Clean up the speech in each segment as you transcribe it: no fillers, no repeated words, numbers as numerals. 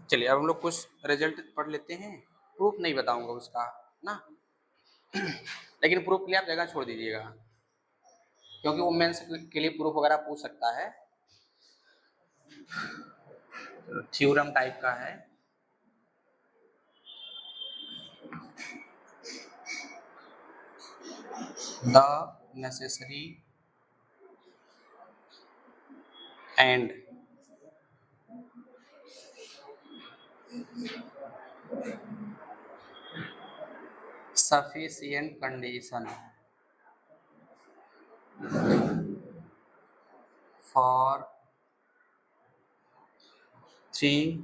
चलिए अब हम लोग कुछ रिजल्ट पढ़ लेते हैं। प्रूफ नहीं बताऊंगा उसका ना, लेकिन प्रूफ के लिए आप जगह छोड़ दीजिएगा, क्योंकि वो मेंस के लिए प्रूफ वगैरह पूछ सकता है। थ्योरम टाइप का है। The necessary and sufficient condition for three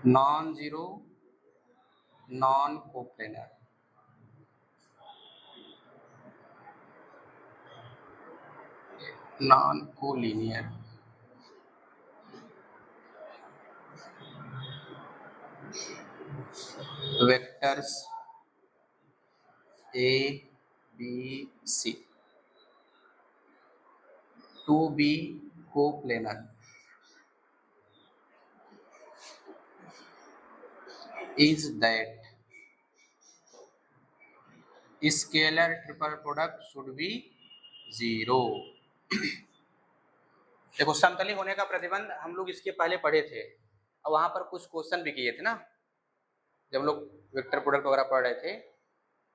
non-zero non-coplanar non-collinear vectors A, B, C to be coplanar is that scalar triple product should be zero। देखो समतली होने का प्रतिबंध हम लोग इसके पहले पढ़े थे और वहां पर कुछ क्वेश्चन भी किए थे ना, जब हम लोग वेक्टर प्रोडक्ट वगैरह पढ़ रहे थे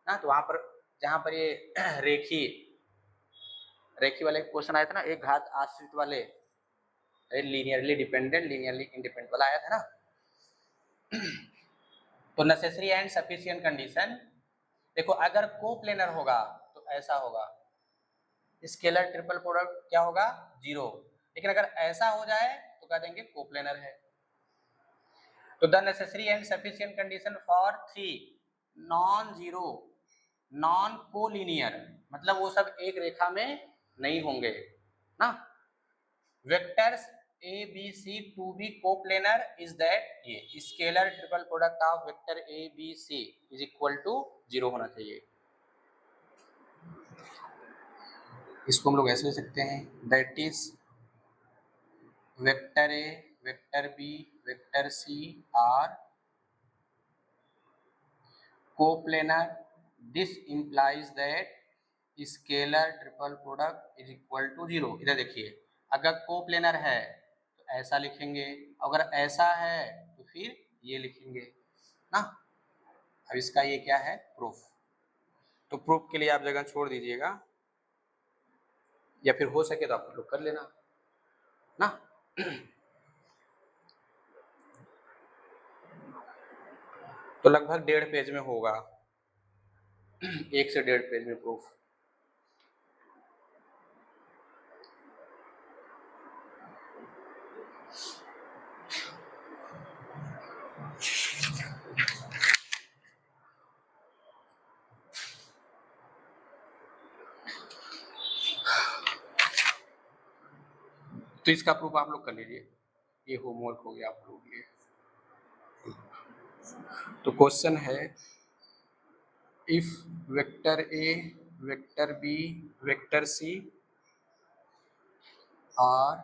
ना, तो वहां पर जहां पर ये रेखी वाले क्वेश्चन आया था ना, एक घात आश्रित वाले, लीनियरली डिपेंडेंट लीनियरली इंडिपेंडेंट वाला आया था ना। तो नेसेसरी एंड सफिशिएंट कंडीशन, देखो अगर कोप्लेनर होगा तो ऐसा होगा, स्केलर ट्रिपल प्रोडक्ट क्या होगा, जीरो। लेकिन अगर ऐसा हो जाए तो कह देंगे कोप्लेनर है। तो the necessary and sufficient condition for three non zero non collinear, मतलब वो सब एक रेखा में नहीं होंगे ना, vectors A B C to be coplanar is that ये scalar triple product of vector A B C is equal to zero होना चाहिए। इसको हम लोग ऐसे लिख सकते हैं, that is vector A vector B vector C are coplanar, this implies that scalar triple product is equal to zero. इधर देखिए, अगर कोप्लेनर है तो ऐसा लिखेंगे, अगर ऐसा है तो फिर ये लिखेंगे ना। अब इसका ये क्या है, प्रूफ। तो प्रूफ के लिए आप जगह छोड़ दीजिएगा, या फिर हो सके तो आप लोग कर लेना ना। तो लगभग 1.5 पेज में होगा, 1 से 1.5 पेज में प्रूफ। तो इसका प्रूफ आप लोग कर लीजिए, ये होमवर्क हो गया आप लोगों के लिए। तो क्वेश्चन है, if vector A vector B vector C are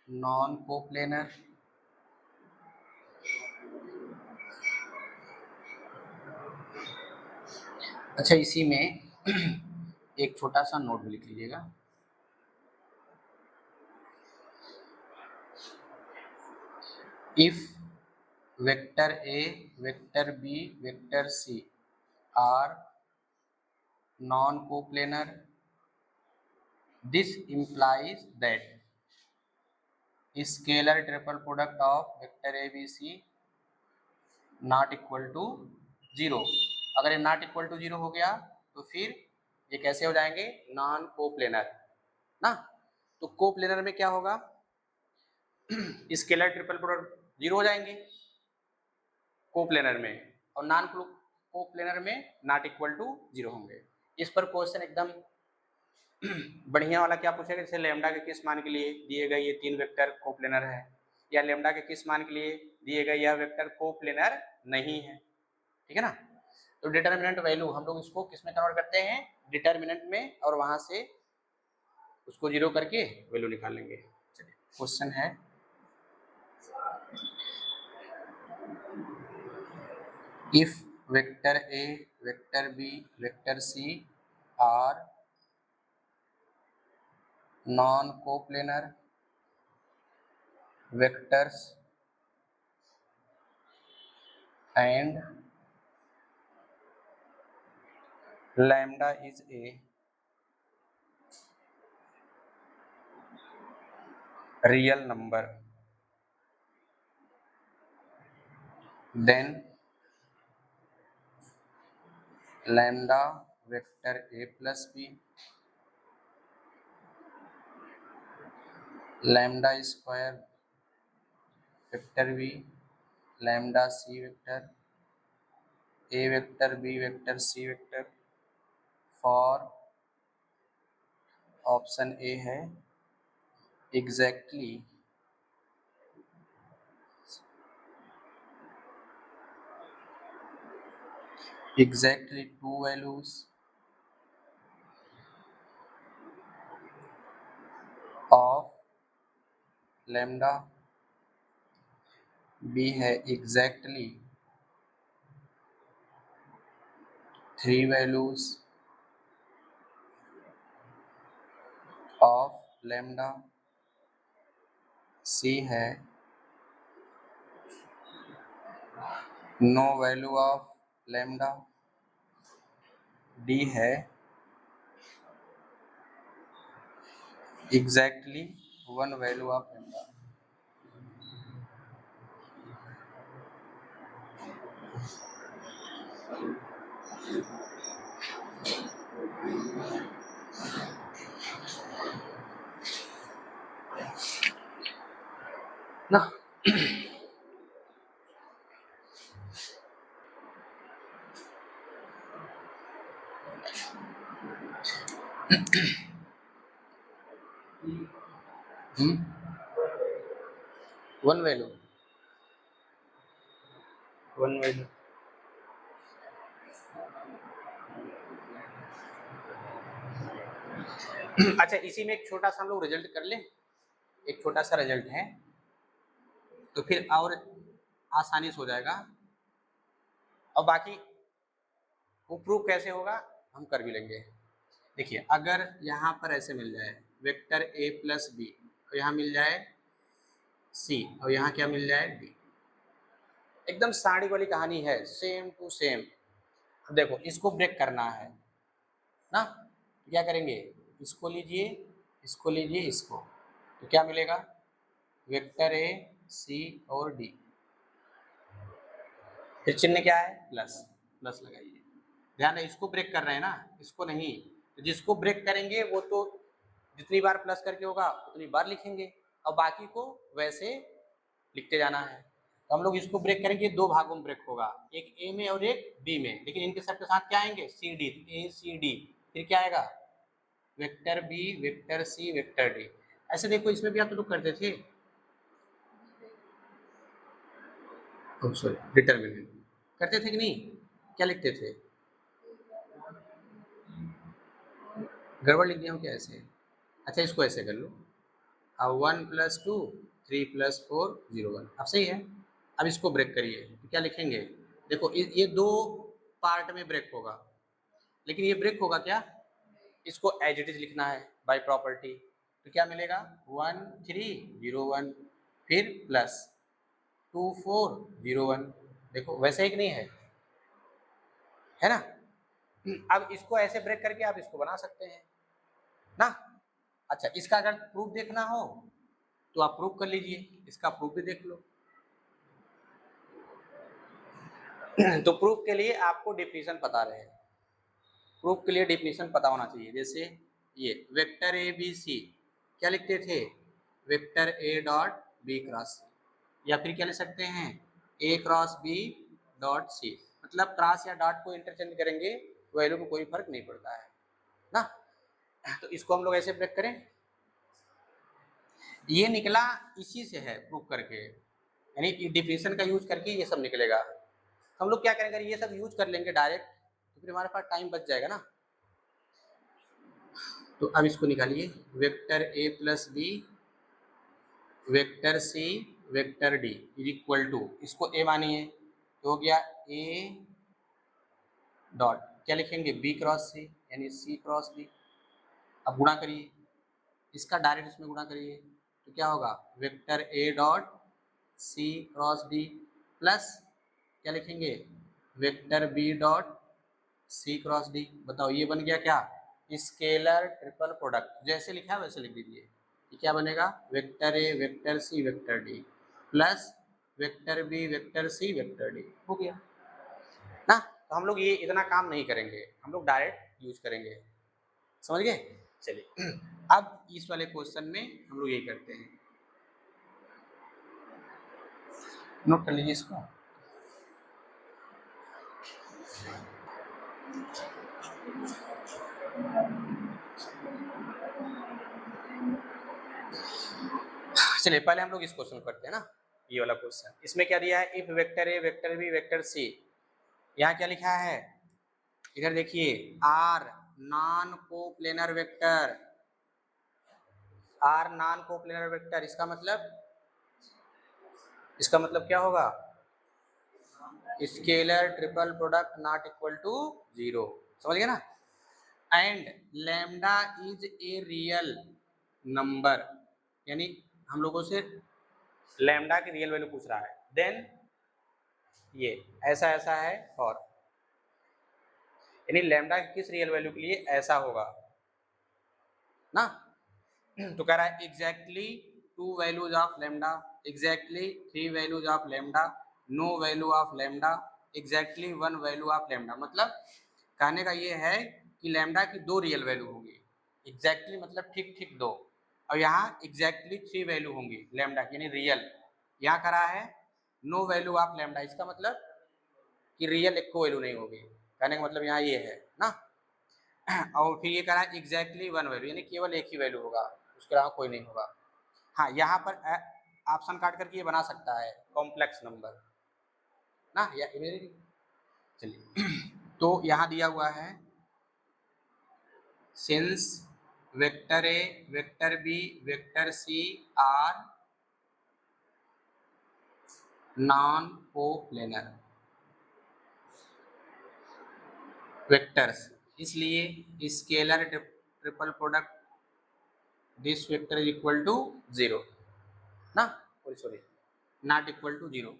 non coplanar, अच्छा इसी में एक छोटा सा नोट भी लिख लीजिएगा। If vector A vector B vector C are non coplanar, this implies that scalar triple product of vector A B C not equal to zero. अगर ये नॉट इक्वल टू जीरो हो गया तो फिर ये कैसे हो जाएंगे, नॉन कोप्लेनर ना। तो कोप्लेनर में क्या होगा, स्केलर ट्रिपल प्रोडक्ट जीरो हो जाएंगे कोप्लेनर में, और नॉन कोप्लेनर में नॉट इक्वल टू जीरो होंगे। इस पर क्वेश्चन एकदम बढ़िया वाला क्या पूछेगा, जैसे लेमडा के किस मान के लिए दिए गए ये 3 वेक्टर कोप्लेनर है, या लेमडा के किस मान के लिए दिए गए यह वेक्टर कोप्लेनर नहीं है, ठीक है ना। तो डिटर्मिनेंट वैल्यू हम लोग इसको किस में कन्वर्ट करते हैं, डिटर्मिनेंट में, और वहां से उसको 0 करके वैल्यू निकालेंगे। चलिए क्वेश्चन है, if vector A, vector B, vector C are non coplanar vectors and lambda is a real number, then lambda vector a plus b, lambda square vector b, lambda c vector, a vector b vector c vector, for option A है exactly two values of lambda, b है exactly 3 values of lambda, c है no value of lambda, d है exactly 1 value of lambda। ना one value अच्छा, इसी में एक छोटा सा हम लोग रिजल्ट कर लें, एक छोटा सा रिजल्ट है तो फिर और आसानी से हो जाएगा। और बाकी वो प्रूफ कैसे होगा हम कर भी लेंगे। देखिए, अगर यहाँ पर ऐसे मिल जाए वेक्टर a प्लस बी, और यहाँ मिल जाए c, और यहाँ क्या मिल जाए d, एकदम साड़ी वाली कहानी है, सेम टू सेम। देखो इसको ब्रेक करना है ना, क्या करेंगे, इसको लीजिए, इसको लीजिए, इसको, तो क्या मिलेगा, वेक्टर ए सी और डी, फिर चिन्ह क्या है, प्लस, प्लस लगाइए। ध्यान है, इसको ब्रेक कर रहे हैं ना, इसको नहीं। तो जिसको ब्रेक करेंगे वो तो जितनी बार प्लस करके होगा उतनी बार लिखेंगे, और बाकी को वैसे लिखते जाना है। तो हम लोग इसको ब्रेक करेंगे, दो भागों में ब्रेक होगा, एक ए में और एक बी में, लेकिन इनके सबके साथ क्या आएंगे, सी डी, ए सी डी, फिर क्या आएगा, vector B vector C vector D. ऐसे देखो इसमें भी आप लोग करते थे, सॉरी डिटरमिनेंट करते थे कि नहीं, क्या लिखते थे, गड़बड़ लिख दिया हूँ क्या ऐसे। अच्छा इसको ऐसे कर लो, अब 1 + 2 3 + 4 0 1, अब सही है। अब इसको ब्रेक करिए तो क्या लिखेंगे, देखो ये दो पार्ट में ब्रेक होगा, लेकिन ये ब्रेक होगा क्या, इसको एज इट इज लिखना है बाय प्रॉपर्टी। तो क्या मिलेगा, 1 3 0 1, फिर प्लस 2 4 0 1, देखो वैसे ही कि नहीं है ना। अब इसको ऐसे ब्रेक करके आप इसको बना सकते हैं ना। अच्छा, इसका अगर प्रूफ देखना हो तो आप प्रूफ कर लीजिए, इसका प्रूफ भी देख लो। तो प्रूफ के लिए आपको डेफिनेशन पता रहे, प्रूफ के लिए डेफिनेशन पता होना चाहिए। जैसे ये वेक्टर ए बी सी क्या लिखते थे, vector A dot B cross C, या फिर क्या लिख सकते हैं, A cross B dot C, मतलब क्रॉस या डॉट को इंटरचेंज करेंगे, वैल्यू में कोई फर्क नहीं पड़ता है ना। तो इसको हम लोग ऐसे ब्रेक करें, ये निकला इसी से है प्रूफ करके, यानी डिफिनेशन का यूज करके ये सब निकलेगा। हम लोग क्या करेंगे, अगर ये सब यूज कर लेंगे डायरेक्ट तो फिर हमारे पास टाइम बच जाएगा ना। तो अब इसको निकालिए, vector A plus B vector C vector D is equal to, इसको ए मानिए तो हो गया ए डॉट क्या लिखेंगे बी क्रॉस सी यानी सी क्रॉस डी। अब गुणा करिए, इसका डायरेक्ट इसमें गुणा करिए तो क्या होगा vector A dot C cross D plus क्या लिखेंगे vector B dot C cross D. बताओ ये बन गया क्या स्केलर ट्रिपल प्रोडक्ट, जैसे लिखा है वैसे लिख दीजिए। ये क्या बनेगा vector A vector C vector D plus vector B vector C vector D, हो गया ना। तो हम लोग ये इतना काम नहीं करेंगे, हम लोग डायरेक्ट यूज करेंगे, समझ गए। चलिए अब इस वाले क्वेश्चन में हम लोग यही करते हैं, नोट कर लीजिए इसको। चलिए पहले हम लोग इस क्वेश्चन करते हैं ना, ये वाला क्वेश्चन। इसमें क्या दिया है if vector A vector B vector C, यहाँ क्या लिखा है इधर देखिए are non coplanar vector, are non coplanar vector, इसका मतलब क्या होगा scalar triple product not equal to 0, समझ गए ना। And lambda is a real number, यानी हम लोगों से लैम्डा की रियल वैल्यू पूछ रहा है, देन ये ऐसा ऐसा है और यानी लैम्डा की किस रियल वैल्यू के लिए ऐसा होगा ना। तो कह रहा है exactly 2 values of lambda, exactly 3 values of lambda, no value of lambda, exactly 1 value of lambda. मतलब कहने का ये है कि लैम्डा की 2 रियल वैल्यू होंगी, एग्जैक्टली मतलब ठीक ठीक 2, और यहाँ एग्जैक्टली 3 वैल्यू होंगी लैम्डा की यानी रियल। यहाँ करा है नो वैल्यू ऑफ लैम्डा, इसका मतलब कि रियल एक को वैल्यू नहीं होगी, कहने का मतलब यहाँ ये है ना। और फिर ये करा एग्जैक्टली 1 वैल्यू यानी केवल एक ही वैल्यू होगा, उसके अलावा कोई नहीं होगा। हाँ यहाँ पर ऑप्शन काट करके ये बना सकता है कॉम्प्लेक्स नंबर ना, या चलिए तो यहाँ दिया हुआ है since vector A vector B vector C are non coplanar vectors, इसलिए scalar triple product this vector is equal to 0 ना, सॉरी नॉट इक्वल टू 0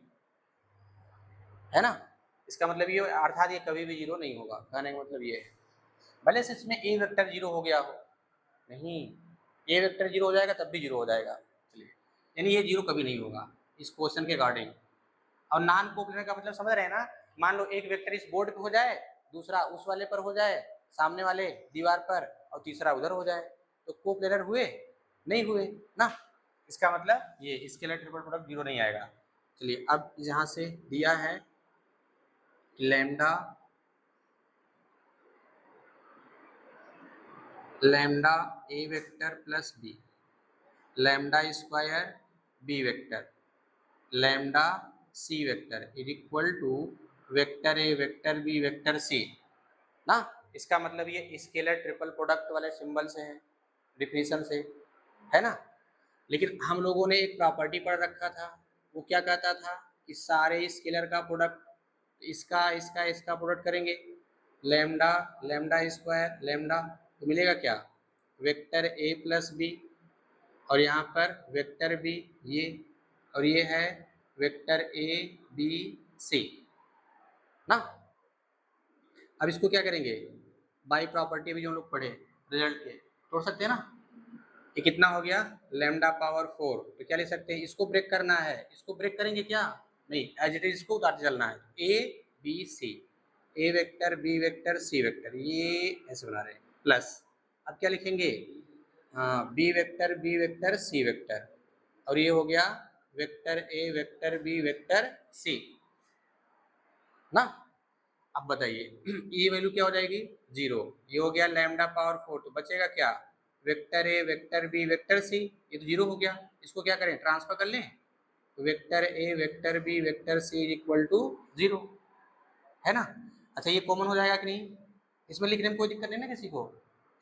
है ना। इसका मतलब ये अर्थात ये कभी भी 0 नहीं होगा, कहने का मतलब ये है। भले से इसमें ए वेक्टर 0 हो गया हो, नहीं ए वेक्टर 0 हो जाएगा तब भी 0 हो जाएगा, चलिए यानी ये 0 कभी नहीं होगा इस क्वेश्चन के अकॉर्डिंग। और नॉन कोप्लेनर का मतलब समझ रहे हैं ना, मान लो एक वेक्टर इस बोर्ड पे हो जाए, दूसरा उस वाले पर हो जाए सामने वाले दीवार पर, और तीसरा उधर हो जाए, तो कोप्लेनर हुए नहीं हुए ना। इसका मतलब ये स्केलर ट्रिपल प्रोडक्ट 0 नहीं आएगा। चलिए अब यहाँ से दिया है lambda lambda A vector plus B lambda square B vector lambda C vector is equal to vector A vector B vector C ना। इसका मतलब ये स्केलर ट्रिपल प्रोडक्ट वाले सिंबल से है, डिफिनीशन से है ना। लेकिन हम लोगों ने एक प्रॉपर्टी पढ़ रखा था, वो क्या कहता था कि सारे स्केलर का प्रोडक्ट इसका इसका इसका प्रोडक्ट करेंगे लैम्डा लैम्डा स्क्वायर लैम्डा, तो मिलेगा क्या वेक्टर ए प्लस बी, और यहाँ पर वेक्टर बी ये, और ये है वेक्टर ए बी सी ना। अब इसको क्या करेंगे बाई प्रॉपर्टी भी जो हम लोग पढ़े रिजल्ट के तोड़ सकते हैं ना। ये कितना हो गया लैम्डा पावर 4, तो क्या लिख सकते हैं इसको ब्रेक करना है, इसको ब्रेक करेंगे क्या नहीं, एज इट इज इसको उतारते चलना है। A B C A vector B vector C vector ये ऐसे बना रहे हैं प्लस, अब क्या लिखेंगे बी वेक्टर सी वेक्टर, और ये हो गया vector A vector B vector C ना। अब बताइए ये वैल्यू क्या हो जाएगी 0, ये हो गया लैम्डा पावर 4, तो बचेगा क्या vector A vector B vector C, ये तो 0 हो गया, इसको क्या करें ट्रांसफर कर लें, तो vector A vector B vector C is equal to 0 है ना। अच्छा ये कॉमन हो जाएगा कि नहीं, इसमें लिखने में कोई दिक्कत नहीं ना किसी को,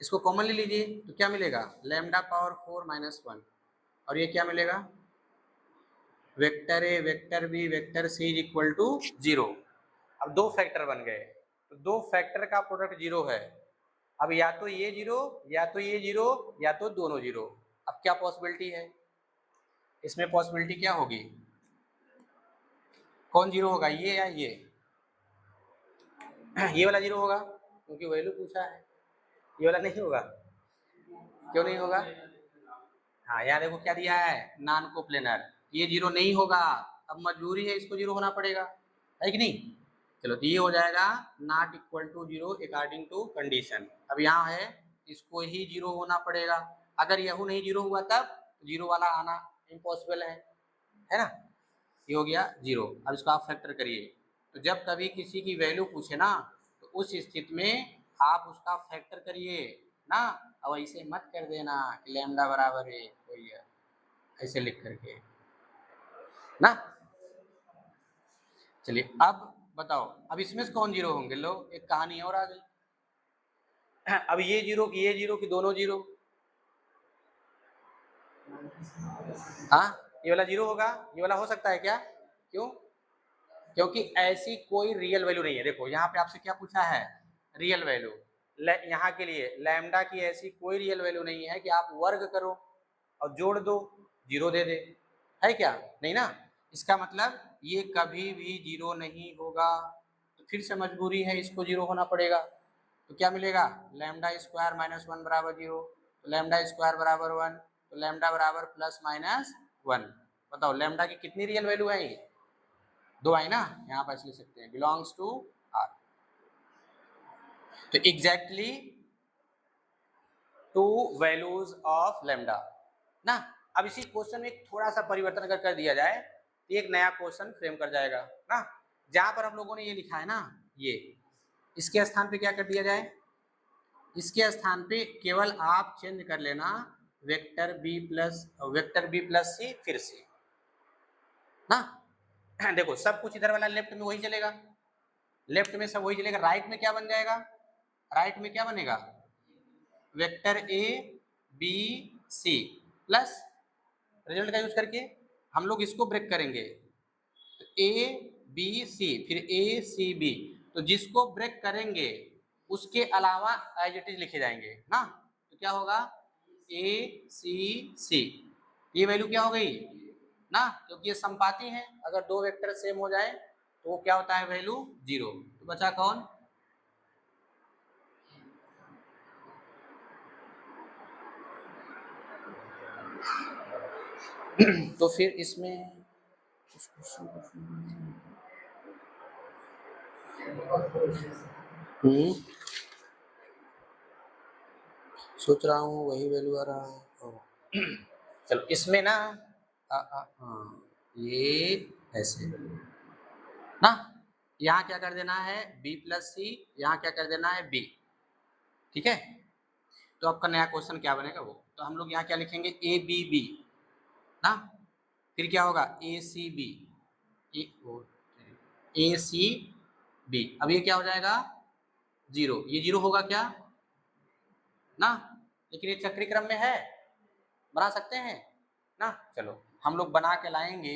इसको कॉमन ले लीजिए तो क्या मिलेगा, लैम्डा पावर 4 माइनस 1, और ये क्या मिलेगा, vector A vector B vector C is equal to 0। अब दो फैक्टर बन गए, तो दो फैक्टर का प्रोडक्ट 0 है। अब या तो ये 0 या तो ये 0 या तो दोनों 0। अब क्या पॉसिबिलिटी है इसमें, पॉसिबिलिटी क्या होगी, कौन 0 होगा, ये या ये वाला 0 होगा क्योंकि वैल्यू पूछा है। ये वाला नहीं होगा, क्यों नहीं होगा, हाँ यहाँ देखो क्या दिया है, नॉन कोप्लेनर, ये 0 नहीं होगा, अब मजबूरी है इसको 0 होना पड़ेगा, है कि नहीं। चलो तो ये हो जाएगा not equal to 0 according to condition. अब यहाँ है इसको ही 0 होना पड़ेगा, अगर यह नहीं 0 हुआ तब 0 वाला आना इम्पॉसिबल है ना। ये हो गया 0। अब इसको आप फैक्टर करिए, तो जब कभी किसी की वैल्यू पूछे ना तो उस स्थिति में आप उसका फैक्टर करिए ना। अब ऐसे मत कर देना कि लैम्डा बराबर है वही है, ऐसे लिख करके ना। चलिए अब बताओ, अब इसमें से कौन 0 होंगे, लो एक कहानी और आ गई। अब ये 0 की ये 0 की दोनों 0, हाँ ये वाला 0 होगा, ये वाला हो सकता है क्या, क्यों, क्योंकि ऐसी कोई रियल वैल्यू नहीं है। देखो यहाँ पे आपसे क्या पूछा है, रियल वैल्यू, यहाँ के लिए लैम्डा की ऐसी कोई रियल वैल्यू नहीं है कि आप वर्ग करो और जोड़ दो 0 दे दे, है क्या, नहीं ना। इसका मतलब ये कभी भी 0 नहीं होगा, तो फिर से मजबूरी है इसको 0 होना पड़ेगा। तो क्या मिलेगा, लैम्डा स्क्वायर माइनस 1 बराबर 0, तो लैम्डा स्क्वायर बराबर 1, तो लैम्डा बराबर प्लस माइनस 1। बताओ लैम्डा की कितनी रियल वैल्यू है, ये 2 आई ना, यहाँ पर लिख सकते हैं बिलोंग्स टू आर। तो एग्जैक्टली 2 वैल्यूज ऑफ लैम्डा ना। अब इसी क्वेश्चन में थोड़ा सा परिवर्तन अगर कर दिया जाए तो एक नया क्वेश्चन फ्रेम कर जाएगा ना। जहां पर हम लोगों ने ये लिखा है ना, ये इसके स्थान पे क्या कर दिया जाए, इसके स्थान पे केवल आप चेंज कर लेना वेक्टर बी प्लस सी फिर से ना। देखो सब कुछ इधर वाला लेफ्ट में वही चलेगा, लेफ्ट में सब वही चलेगा, राइट में क्या बन जाएगा, राइट में क्या बनेगा, vector A B C plus result का यूज करके हम लोग इसको ब्रेक करेंगे, तो ए बी सी फिर ए सी बी, तो जिसको ब्रेक करेंगे उसके अलावा एज इट इज लिखे जाएंगे ना। तो क्या होगा, ए सी सी, ये वैल्यू क्या हो गई ना, क्योंकि ये संपाती है, अगर दो वेक्टर सेम हो जाए तो वो क्या होता है, वैल्यू 0। तो बचा कौन, तो फिर इसमें सोच रहा हूँ वही वैल्यू आ रहा है। चलो इसमें ना ये ऐसे ना, यहाँ क्या कर देना है b प्लस सी, यहाँ क्या कर देना है b, ठीक है। तो आपका नया क्वेश्चन क्या बनेगा वो, तो हम लोग यहाँ क्या लिखेंगे ए बी बी ना, फिर क्या होगा ए सी बी, ए सी बी, अब ये क्या हो जाएगा 0, ये 0 होगा क्या ना, लेकिन ये चक्री क्रम में है, बना सकते हैं ना। चलो हम लोग बना के लाएंगे,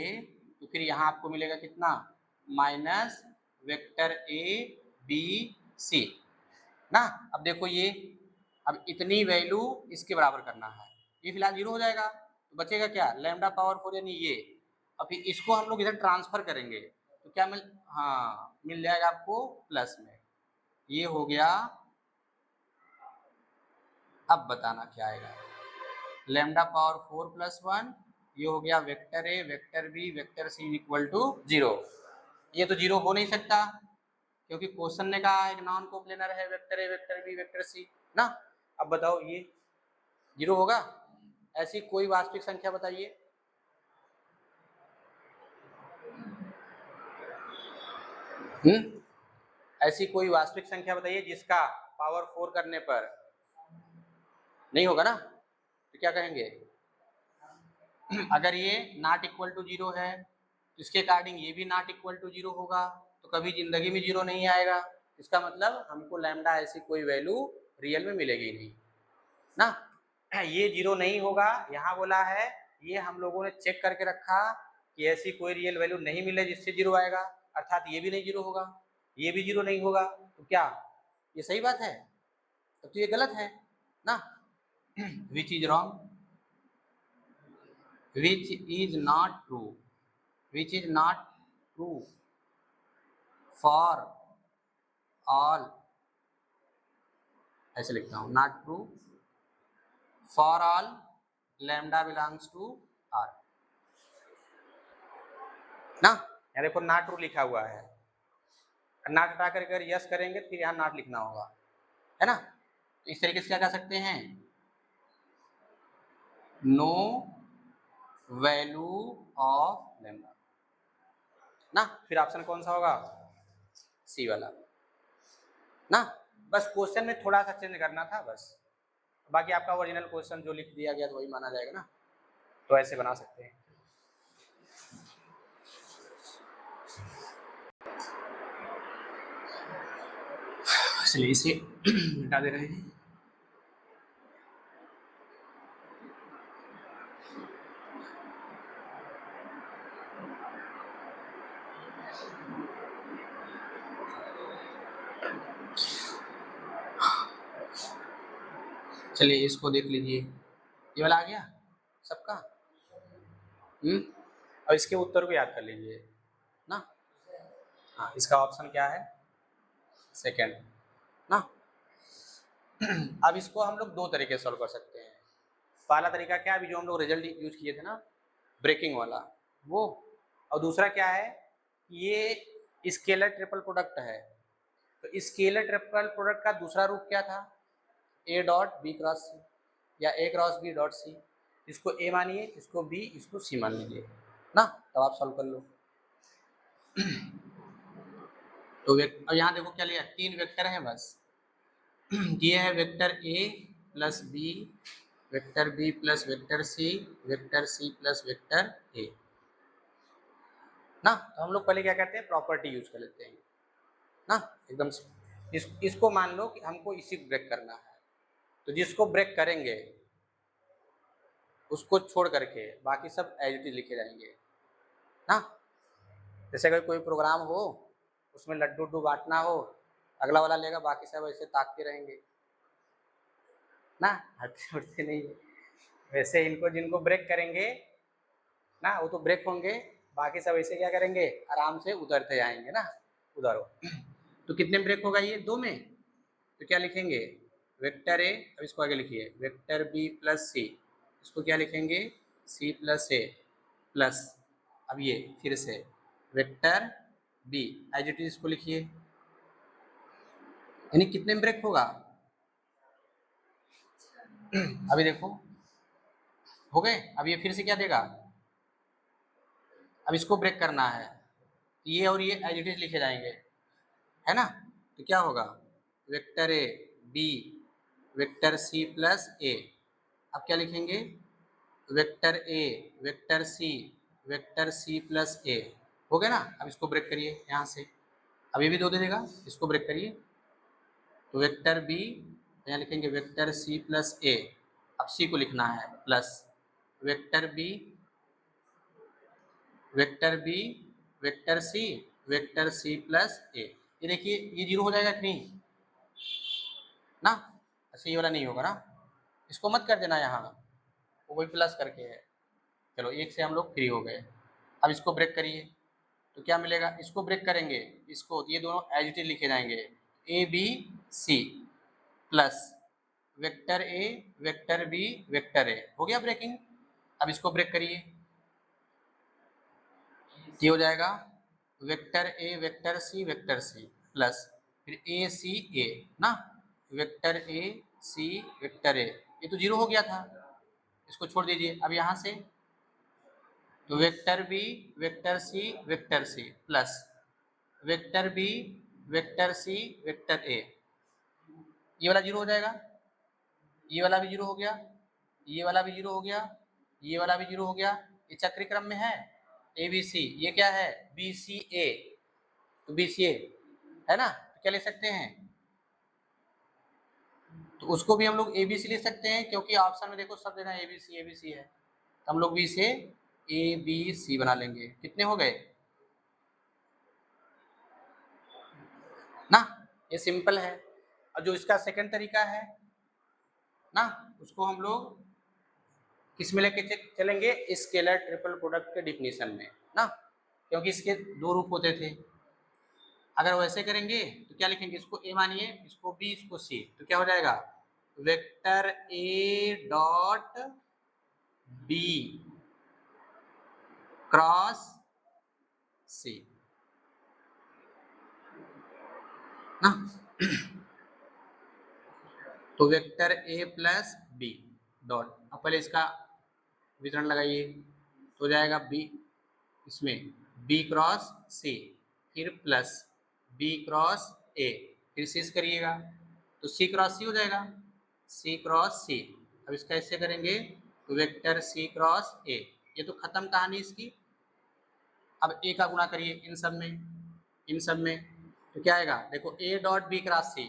तो फिर यहाँ आपको मिलेगा कितना, minus vector A B C ना। अब देखो ये, अब इतनी वैल्यू इसके बराबर करना है, ये फिलहाल 0 हो जाएगा, तो बचेगा क्या, लैम्डा पावर 4 यानी ये। अब फिर इसको हम लोग इधर ट्रांसफर करेंगे तो क्या मिल जाएगा आपको प्लस में, ये हो गया। अब बताना क्या आएगा, लैम्डा पावर 4 प्लस 1, ये हो गया vector A vector B vector C equal to 0। ये तो 0 हो नहीं सकता क्योंकि क्वेश्चन ने कहा एक नॉन कोप्लेनर है vector A vector B vector C ना। अब बताओ ये 0 होगा, ऐसी कोई वास्तविक संख्या बताइए, ऐसी कोई वास्तविक संख्या बताइए जिसका पावर 4 करने पर नहीं होगा ना। तो क्या कहेंगे, अगर ये नॉट इक्वल टू 0 है तो इसके अकॉर्डिंग ये भी नॉट इक्वल टू 0 होगा, तो कभी जिंदगी में 0 नहीं आएगा। इसका मतलब हमको लैम्डा ऐसी कोई वैल्यू रियल में मिलेगी नहीं, ना, ये 0 नहीं होगा, यहाँ बोला है ये हम लोगों ने चेक करके रखा कि ऐसी कोई रियल वैल्यू नहीं मिले जिससे 0 आएगा, अर्थात ये भी नहीं 0 होगा, ये भी 0 नहीं होगा, तो क्या ये सही बात है? तो ये गलत है ना, which is wrong, which is not true, which is not true for all, ऐसे लिखता हूं, not true for all lambda belongs to R ना, यहाँ देखो नॉट ट्रू लिखा हुआ है, नॉट हटा कर अगर यस करेंगे तो फिर यहाँ नॉट लिखना होगा, है ना, तो इस तरीके से क्या कह सकते हैं, नो वैल्यू ऑफ लैम्डा ना, फिर ऑप्शन कौन सा होगा, सी वाला ना, बस क्वेश्चन में थोड़ा सा चेंज करना था बस, बाकी आपका ओरिजिनल क्वेश्चन जो लिख दिया गया तो वही माना जाएगा ना, तो ऐसे बना सकते हैं। चलिए इसे हटा दे रहे हैं। चलिए इसको देख लीजिए, ये वाला आ गया सबका, और इसके उत्तर को याद कर लीजिए ना, हाँ इसका ऑप्शन क्या है, सेकंड ना। अब इसको हम लोग दो तरीके से सॉल्व कर सकते हैं, पहला तरीका क्या है, अभी जो हम लोग रिजल्ट यूज किए थे ना ब्रेकिंग वाला वो, और दूसरा क्या है, ये स्केलर ट्रिपल प्रोडक्ट है, तो स्केलर ट्रिपल प्रोडक्ट का दूसरा रूप क्या था, ए डॉट बी क्रॉस सी या ए क्रॉस बी डॉट सी, इसको ए मानिए, इसको बी, इसको सी मान लीजिए ना, तब आप सॉल्व कर लो। तो अब यहाँ देखो क्या लिया, तीन वेक्टर है बस, ये है vector A plus B, vector B plus vector C, vector C plus vector A ना, तो हम लोग पहले क्या करते हैं, प्रॉपर्टी यूज कर लेते हैं ना, एकदम से इसको मान लो कि हमको इसी को ब्रेक करना है, तो जिसको ब्रेक करेंगे उसको छोड़ करके बाकी सब एज इट इज लिखे जाएंगे ना, जैसे अगर कोई प्रोग्राम हो उसमें लड्डू उड्डू बांटना हो, अगला वाला लेगा, बाकी सब ऐसे ताकते रहेंगे ना, हटते उठते नहीं, वैसे इनको जिनको ब्रेक करेंगे ना वो तो ब्रेक होंगे, बाकी सब ऐसे क्या करेंगे, आराम से उतरते जाएंगे ना, उधरो। तो कितने ब्रेक होगा ये, दो में, तो क्या लिखेंगे, वेक्टर ए, अब इसको आगे लिखिए, वेक्टर बी प्लस सी, इसको क्या लिखेंगे, सी प्लस ए प्लस, अब ये फिर से vector B as it is, इसको लिखिए, यानी कितने में ब्रेक होगा, अभी देखो हो गए, अब ये फिर से क्या देगा, अब इसको ब्रेक करना है, ये और ये एज इट इज लिखे जाएंगे, है ना, तो क्या होगा, vector A B vector C plus A, अब क्या लिखेंगे, vector A vector C plus A, हो गया ना, अब इसको ब्रेक करिए यहाँ से, अब ये भी दो दे देगा, इसको ब्रेक करिए, तो वेक्टर बी यहाँ लिखेंगे वेक्टर सी प्लस ए, अब सी को लिखना है plus vector B vector C plus A, ये देखिए ये जीरो हो जाएगा कि नहीं ना, अच्छा ये वाला नहीं होगा ना, इसको मत कर देना यहाँ, वो वही प्लस करके है, चलो एक से हम लोग फ्री हो गए, अब इसको ब्रेक करिए, तो क्या मिलेगा, इसको ब्रेक करेंगे, इसको ये दोनों एज इट इज लिखे जाएंगे, A B C plus vector A vector B vector A, हो गया ब्रेकिंग, अब इसको ब्रेक करिए, ये हो जाएगा vector A vector C plus फिर ए सी ए ना, vector A C vector A, ये तो जीरो हो गया था, इसको छोड़ दीजिए, अब यहाँ से तो vector B vector C plus vector B vector C vector A, ये वाला जीरो हो जाएगा, ये वाला भी जीरो हो गया, ये वाला भी जीरो हो गया, ये वाला भी जीरो हो गया, ये चक्री क्रम में है, ए बी सी, ये क्या है, बी सी ए, तो बी सी ए है ना, तो क्या ले सकते हैं, तो उसको भी हम लोग ए बी सी लिख सकते हैं, क्योंकि ऑप्शन में देखो सब देना ए बी सी है, तो हम लोग भी इसे ए बी सी बना लेंगे। कितने हो गए ना, ये सिंपल है। और जो इसका सेकंड तरीका है ना, उसको हम लोग किस में लेके चलेंगे, स्केलर ट्रिपल प्रोडक्ट के डिफिनीशन में ना, क्योंकि इसके दो रूप होते थे। अगर वैसे करेंगे तो क्या लिखेंगे, इसको ए मानिए, इसको बी, इसको सी, तो क्या हो जाएगा, vector A dot B cross C ना। तो vector A plus B dot, अब पहले इसका वितरण लगाइए, तो हो जाएगा बी, इसमें बी क्रॉस सी, फिर प्लस बी क्रॉस ए, फिर सी करिएगा तो सी क्रॉस सी हो जाएगा, सी क्रॉस सी। अब इसका इससे करेंगे तो वेक्टर सी क्रॉस ए, ये तो खत्म कहानी इसकी। अब ए का गुणा करिए इन सब में, इन सब में, तो क्या आएगा, देखो A dot B cross C,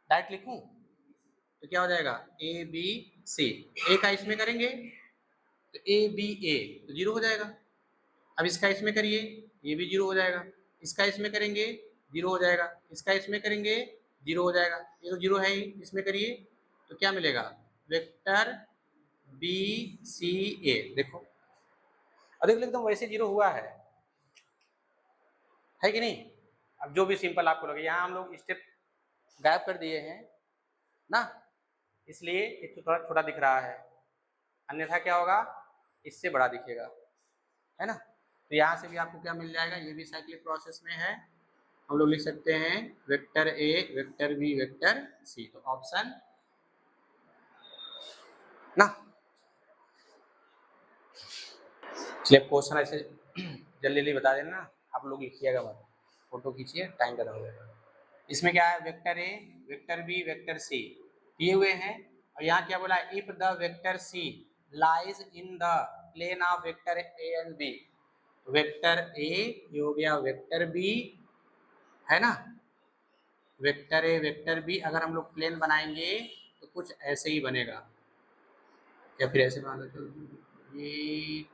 direct लिखूं तो क्या हो जाएगा, ए बी सी, ए का इसमें करेंगे तो ए बी ए, तो जीरो हो जाएगा। अब इसका इसमें करिए, ये भी जीरो हो जाएगा, इसका इसमें करेंगे जीरो हो जाएगा, इसका इसमें करेंगे जीरो हो जाएगा, ये तो जीरो है ही, इसमें करिए तो क्या मिलेगा, वेक्टर बी सी ए, देखो अधिक एकदम वैसे जीरो हुआ है कि नहीं। अब जो भी सिंपल आपको लगे, यहाँ हम लोग स्टेप गायब कर दिए हैं ना, इसलिए एक तो थोड़ा छोटा दिख रहा है, अन्यथा क्या होगा, इससे बड़ा दिखेगा, है ना। तो यहाँ से भी आपको क्या मिल जाएगा, ये भी साइक्लिक प्रोसेस में है, हम लोग लिख सकते हैं vector A vector B vector C, तो ऑप्शन ना। चलिए क्वेश्चन ऐसे जल्दी जल्दी बता देना, आप लोग लिखिएगा मत, फोटो खींचिए, टाइम ज़्यादा हो जाएगा। इसमें क्या है, vector A vector B vector C दिए हुए हैं, और यहाँ क्या बोला, if the vector C lies in the plane of vector A and B, vector A ये हो गया वेक्टर बी, है ना, वेक्टर ए वेक्टर बी अगर हम लोग प्लेन बनाएंगे तो कुछ ऐसे ही बनेगा, या फिर ऐसे बना लो, चलो ये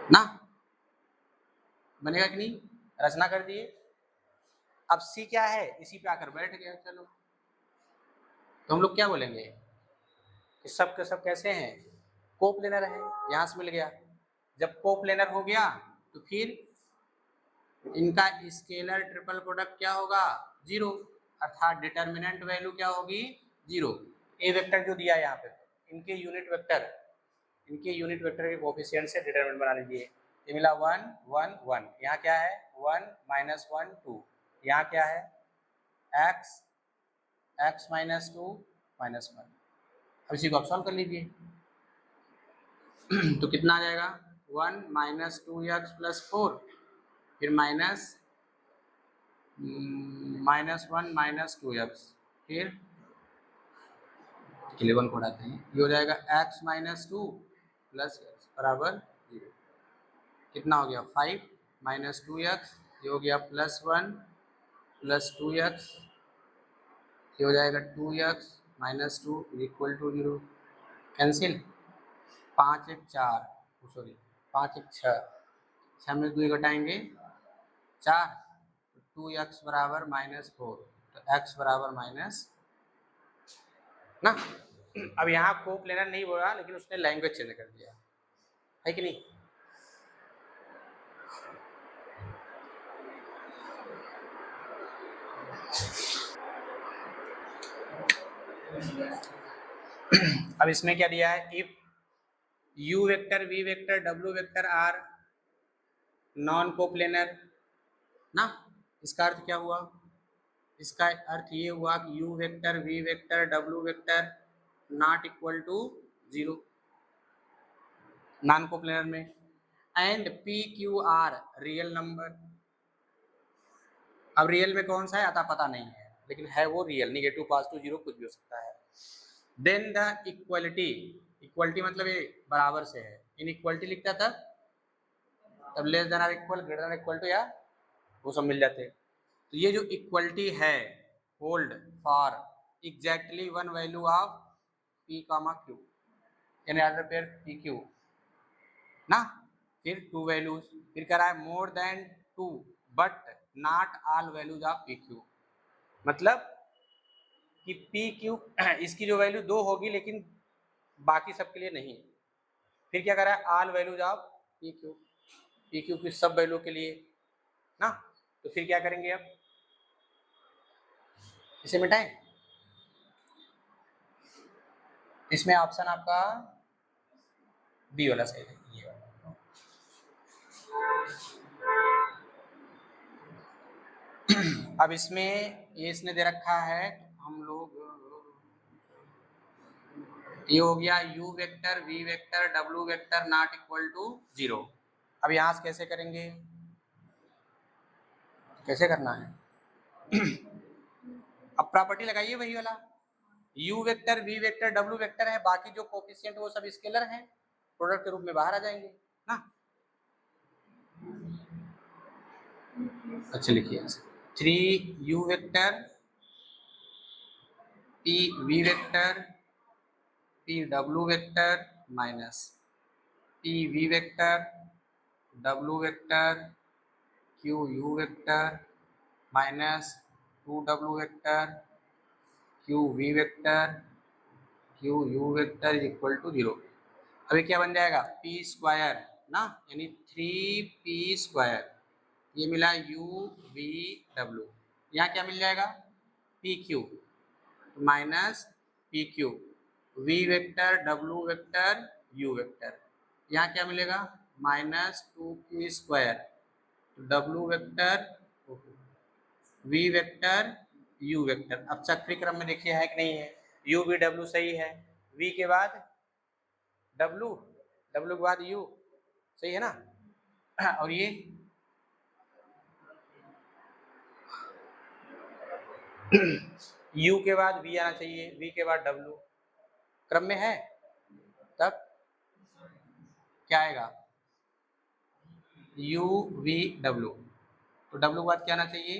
ना, बनेगा कि नहीं, रचना कर दिए। अब सी क्या है, इसी पे आकर बैठ गया, चलो तो हम लोग क्या बोलेंगे कि सब के सब कैसे हैं, कोप्लेनर है, यहां से मिल गया। जब कोप्लेनर हो गया तो फिर इनका स्केलर ट्रिपल प्रोडक्ट क्या होगा, जीरो, अर्थात डिटर्मिनेंट वैल्यू क्या होगी, जीरो। ए वेक्टर जो दिया है यहाँ पे, इनके यूनिट वेक्टर के कोफिशिएंट से डिटरमिनेंट बना लीजिए, ये मिला 1 1 1, यहाँ क्या है 1 -1 2, यहाँ क्या है x x -2 -1। अब इसी को आप सॉल्व कर लीजिए तो कितना आ जाएगा, 1 -2x + 4, फिर -1 -2x, फिर 11 को हटाते हैं, ये हो जाएगा x -2 + x बराबर 0, कितना हो गया 5 -2x, ये हो गया +1 + 2x, ये हो जाएगा 2x -2 = 0, कैंसिल, 5 1 4, सॉरी 5 1 6, 6 में 2 घटाएंगे 4, 2x बराबर -4, तो x बराबर माइनस ना। अब यहाँ को प्लेनर नहीं बोला, लेकिन उसने लैंग्वेज चेंज कर दिया, है कि नहीं। अब इसमें क्या दिया है, if u vector v vector w vector are non coplanar ना, इसका अर्थ क्या हुआ, इसका अर्थ ये हुआ कि u vector v vector w vector not equal to 0 non coplanar में, and p q r real number. अब रियल में कौन सा है अता पता नहीं है, लेकिन है वो रियल, नेगेटिव पॉजिटिव जीरो कुछ भी हो सकता है। देन द इक्वलिटी, इक्वलिटी मतलब ये बराबर से है, इन इक्वलिटी लिखता तब less than or equal greater than equal to या वो सब मिल जाते। तो ये जो इक्वलिटी है hold for exactly one value of P comma Q in order pair P Q ना, फिर टू वैल्यूज, फिर कह रहा है more than two but not all values of P Q, मतलब कि पी क्यू इसकी जो वैल्यू 2 होगी लेकिन बाकी सबके लिए नहीं। फिर क्या कर रहा है all values of P Q की सब वैल्यू के लिए ना। तो फिर क्या करेंगे, अब इसे मिटाएं। इसमें ऑप्शन आपका बी वाला सही है, ये वाला। अब इसमें ये इसने दे रखा है, हम लोग ये हो गया u vector v vector w vector not equal to 0। अब यहां से कैसे करेंगे, कैसे करना है अब प्रॉपर्टी लगाइए वही वाला, u vector v vector w vector है, बाकी जो कोफिशिएंट वो सब स्केलर हैं, प्रोडक्ट के रूप में बाहर आ जाएंगे ना। अच्छा लिखिए 3u vector p v vector p w vector minus p v vector w vector q u vector minus 2w vector q v vector q u vector equal to 0। अभी क्या बन जाएगा p स्क्वायर ना, यानी 3p स्क्वायर, ये मिला u v w, यहाँ क्या मिल जाएगा p q minus P Q V vector w vector u vector, यहाँ क्या मिलेगा minus 2q square w vector v vector u vector. अब चक्रीय क्रम में देखिए है कि नहीं है, u v w सही है, v के बाद w, w के बाद u सही है ना, और ये u के बाद v आना चाहिए, v के बाद w क्रम में है, तब क्या आएगा u v w, तो w के बाद क्या आना चाहिए,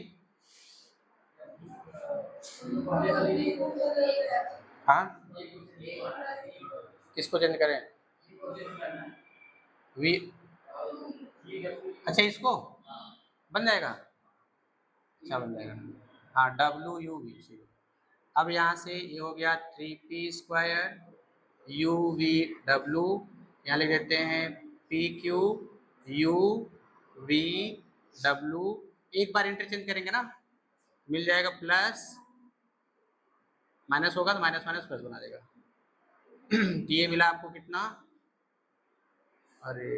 हाँ किसको चेंज करें v, अच्छा इसको बन जाएगा, अच्छा बन जाएगा, हाँ w u v। अब यहाँ से ये हो गया 3p square u v w, यहाँ लिख देते हैं p q u v w, एक बार इंटरचेंज करेंगे ना, मिल जाएगा प्लस माइनस होगा तो माइनस माइनस प्लस बना देगा। ये मिला आपको कितना, अरे